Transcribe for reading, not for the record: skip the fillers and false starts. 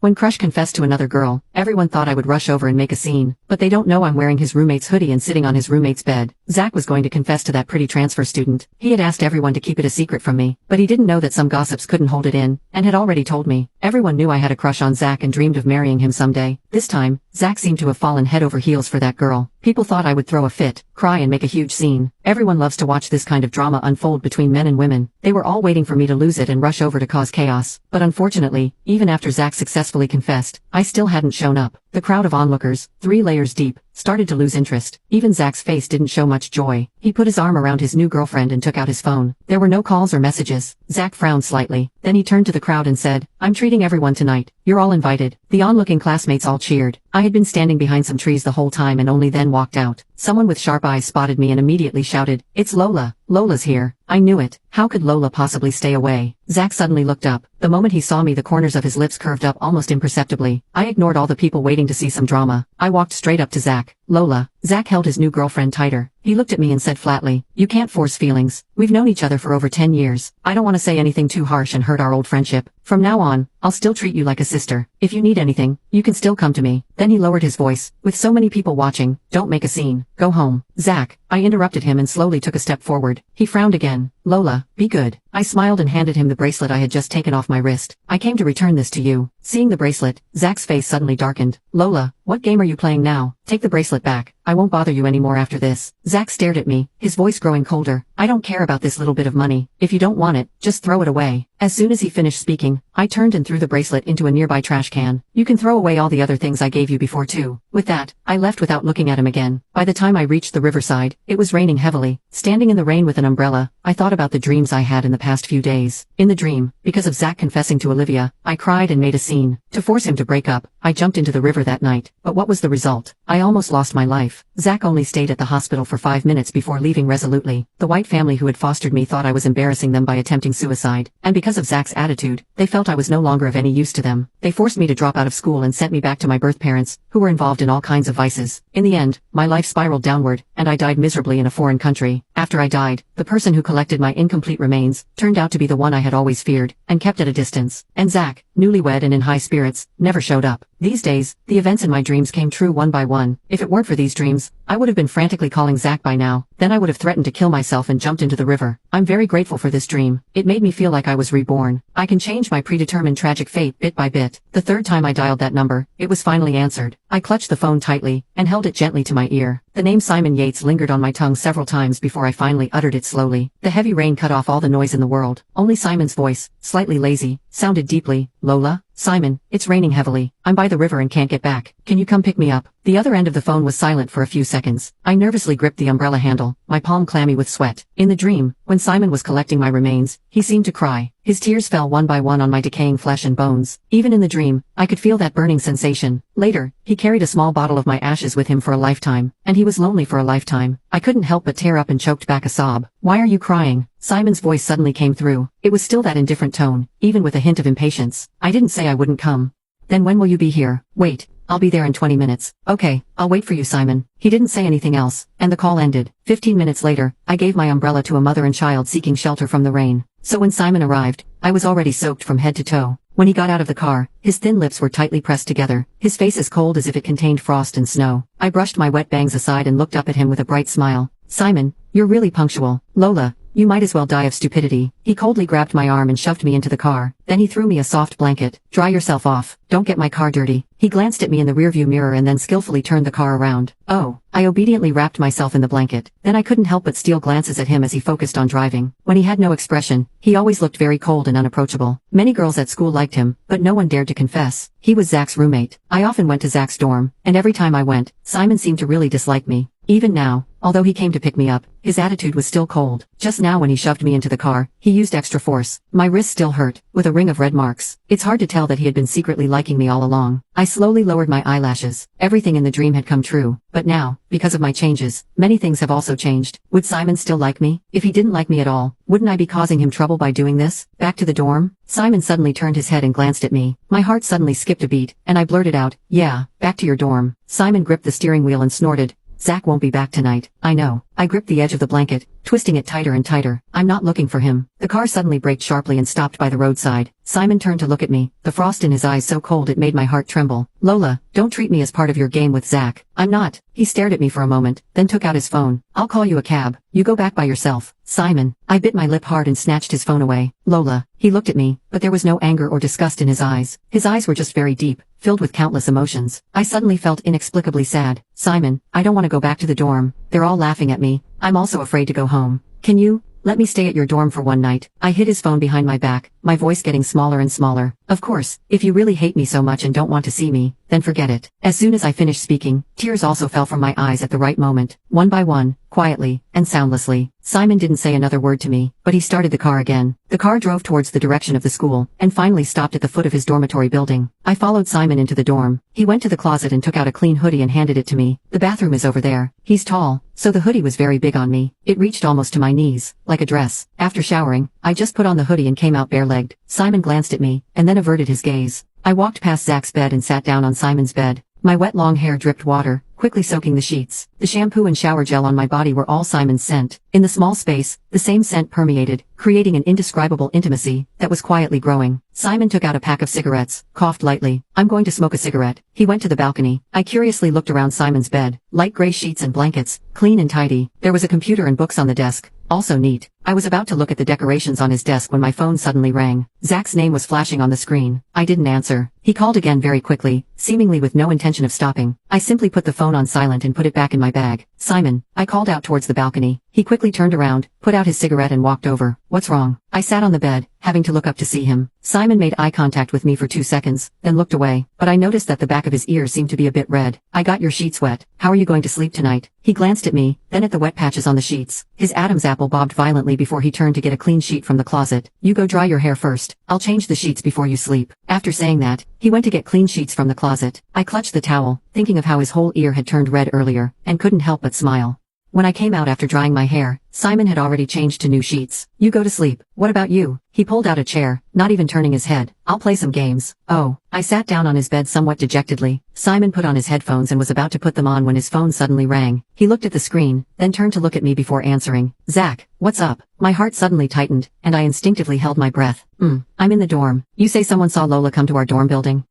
When Crush confessed to another girl, everyone thought I would rush over and make a scene, but they don't know I'm wearing his roommate's hoodie and sitting on his roommate's bed. Zach was going to confess to that pretty transfer student. He had asked everyone to keep it a secret from me, but he didn't know that some gossips couldn't hold it in, and had already told me. Everyone knew I had a crush on Zach and dreamed of marrying him someday. This time, Zach seemed to have fallen head over heels for that girl. People thought I would throw a fit, cry and make a huge scene. Everyone loves to watch this kind of drama unfold between men and women. They were all waiting for me to lose it and rush over to cause chaos. But unfortunately, even after Zach successfully confessed, I still hadn't shown up. The crowd of onlookers, 3 layers deep, started to lose interest. Even Zach's face didn't show much joy. He put his arm around his new girlfriend and took out his phone. There were no calls or messages. Zach frowned slightly. Then he turned to the crowd and said, "I'm treating everyone tonight. You're all invited." The onlooking classmates all cheered. I had been standing behind some trees the whole time and only then walked out. Someone with sharp eyes spotted me and immediately shouted, "It's Lola. Lola's here." I knew it. How could Lola possibly stay away? Zach suddenly looked up. The moment he saw me, the corners of his lips curved up almost imperceptibly. I ignored all the people waiting to see some drama. I walked straight up to Zach. "Lola." Zach held his new girlfriend tighter. He looked at me and said flatly, "You can't force feelings. We've known each other for over 10 years. I don't want to say anything too harsh and hurt our old friendship. From now on, I'll still treat you like a sister. If you need anything, you can still come to me." Then he lowered his voice. "With so many people watching, don't make a scene. Go home." "Zach." I interrupted him and slowly took a step forward. He frowned again. "Lola, be good." I smiled and handed him the bracelet I had just taken off my wrist. "I came to return this to you." Seeing the bracelet, Zach's face suddenly darkened. "Lola, what game are you playing now? Take the bracelet back. I won't bother you anymore after this." Zach stared at me, his voice growing colder. "I don't care about this little bit of money. If you don't want it, just throw it away." As soon as he finished speaking, I turned and threw the bracelet into a nearby trash can. "You can throw away all the other things I gave you before too." With that, I left without looking at him again. By the time I reached the riverside, it was raining heavily. Standing in the rain with an umbrella, I thought about the dreams I had in the past few days. In the dream, because of Zach confessing to Olivia, I cried and made a scene. To force him to break up, I jumped into the river that night. But what was the result? I almost lost my life. Zach only stayed at the hospital for 5 minutes before leaving resolutely. The white family who had fostered me thought I was embarrassing them by attempting suicide. And because of Zach's attitude, they felt I was no longer of any use to them. They forced me to drop out of school and sent me back to my birth parents, who were involved in all kinds of vices. In the end, my life spiraled downward, and I died miserably in a foreign country. After I died, the person who collected my incomplete remains turned out to be the one I had always feared, and kept at a distance. And Zach, newlywed and in high spirits, never showed up. These days, the events in my dreams came true one by one. If it weren't for these dreams, I would have been frantically calling Zach by now. Then I would have threatened to kill myself and jumped into the river. I'm very grateful for this dream. It made me feel like I was reborn. I can change my predetermined tragic fate bit by bit. The third time I dialed that number, it was finally answered. I clutched the phone tightly, and held it gently to my ear. The name Simon Yates lingered on my tongue several times before I finally uttered it slowly. The heavy rain cut off all the noise in the world. Only Simon's voice, slightly lazy, sounded deeply. "Lola? Simon, it's raining heavily. I'm by the river and can't get back. Can you come pick me up?" The other end of the phone was silent for a few seconds. I nervously gripped the umbrella handle, my palm clammy with sweat. In the dream, when Simon was collecting my remains, he seemed to cry. His tears fell one by one on my decaying flesh and bones. Even in the dream, I could feel that burning sensation. Later, he carried a small bottle of my ashes with him for a lifetime, and he was lonely for a lifetime. I couldn't help but tear up and choked back a sob. "Why are you crying?" Simon's voice suddenly came through. It was still that indifferent tone, even with a hint of impatience. "I didn't say I wouldn't come." "Then when will you be here?" "Wait. I'll be there in 20 minutes. "Okay, I'll wait for you, Simon." He didn't say anything else, and the call ended. 15 minutes later, I gave my umbrella to a mother and child seeking shelter from the rain. So when Simon arrived, I was already soaked from head to toe. When he got out of the car, his thin lips were tightly pressed together, his face as cold as if it contained frost and snow. I brushed my wet bangs aside and looked up at him with a bright smile. "Simon, you're really punctual." "Lola, you might as well die of stupidity." He coldly grabbed my arm and shoved me into the car. Then he threw me a soft blanket. "Dry yourself off. Don't get my car dirty." He glanced at me in the rearview mirror and then skillfully turned the car around. "Oh." I obediently wrapped myself in the blanket. Then I couldn't help but steal glances at him as he focused on driving. When he had no expression, he always looked very cold and unapproachable. Many girls at school liked him, but no one dared to confess. He was Zach's roommate. I often went to Zach's dorm, and every time I went, Simon seemed to really dislike me. Even now, although he came to pick me up, his attitude was still cold. Just now when he shoved me into the car, he used extra force. My wrist still hurt, with a ring of red marks. It's hard to tell that he had been secretly liking me all along. I slowly lowered my eyelashes. Everything in the dream had come true. But now, because of my changes, many things have also changed. Would Simon still like me? If he didn't like me at all, wouldn't I be causing him trouble by doing this? Back to the dorm? Simon suddenly turned his head and glanced at me. My heart suddenly skipped a beat, and I blurted out, "Yeah, back to your dorm." Simon gripped the steering wheel and snorted. "Zach won't be back tonight." "I know." I gripped the edge of the blanket, twisting it tighter and tighter. I'm not looking for him. The car suddenly braked sharply and stopped by the roadside. Simon turned to look at me, the frost in his eyes so cold it made my heart tremble. Lola, don't treat me as part of your game with Zach. I'm not. He stared at me for a moment, then took out his phone. I'll call you a cab. You go back by yourself. Simon. I bit my lip hard and snatched his phone away. Lola. He looked at me, but there was no anger or disgust in his eyes. His eyes were just very deep, filled with countless emotions. I suddenly felt inexplicably sad. Simon, I don't want to go back to the dorm. They're all laughing at me. I'm also afraid to go home. Can you let me stay at your dorm for one night? I hid his phone behind my back, my voice getting smaller and smaller. Of course, if you really hate me so much and don't want to see me, then forget it. As soon as I finished speaking, tears also fell from my eyes at the right moment, one by one, quietly and soundlessly. Simon didn't say another word to me, but he started the car again. The car drove towards the direction of the school, and finally stopped at the foot of his dormitory building. I followed Simon into the dorm. He went to the closet and took out a clean hoodie and handed it to me. The bathroom is over there. He's tall, so the hoodie was very big on me. It reached almost to my knees, like a dress. After showering, I just put on the hoodie and came out bare-legged. Simon glanced at me, and then averted his gaze. I walked past Zach's bed and sat down on Simon's bed. My wet long hair dripped water, quickly soaking the sheets. The shampoo and shower gel on my body were all Simon's scent. In the small space, the same scent permeated, creating an indescribable intimacy that was quietly growing. Simon took out a pack of cigarettes, coughed lightly. I'm going to smoke a cigarette. He went to the balcony. I curiously looked around Simon's bed. Light gray sheets and blankets, clean and tidy. There was a computer and books on the desk. Also neat. I was about to look at the decorations on his desk when my phone suddenly rang. Zach's name was flashing on the screen. I didn't answer. He called again very quickly, seemingly with no intention of stopping. I simply put the phone on silent and put it back in my bag. Simon. I called out towards the balcony. He quickly turned around, put out his cigarette and walked over. What's wrong? I sat on the bed, having to look up to see him. Simon made eye contact with me for 2 seconds, then looked away, but I noticed that the back of his ears seemed to be a bit red. I got your sheets wet. How are you going to sleep tonight? He glanced at me, then at the wet patches on the sheets. His Adam's apple bobbed violently before he turned to get a clean sheet from the closet. You go dry your hair first. I'll change the sheets before you sleep. After saying that, he went to get clean sheets from the closet. I clutched the towel, thinking of how his whole ear had turned red earlier, and couldn't help but smile. When I came out after drying my hair, Simon had already changed to new sheets. You go to sleep. What about you? He pulled out a chair, not even turning his head. I'll play some games. Oh. I sat down on his bed somewhat dejectedly. Simon put on his headphones and was about to put them on when his phone suddenly rang. He looked at the screen, then turned to look at me before answering. Zach, what's up? My heart suddenly tightened, and I instinctively held my breath. I'm in the dorm. You say someone saw Lola come to our dorm building?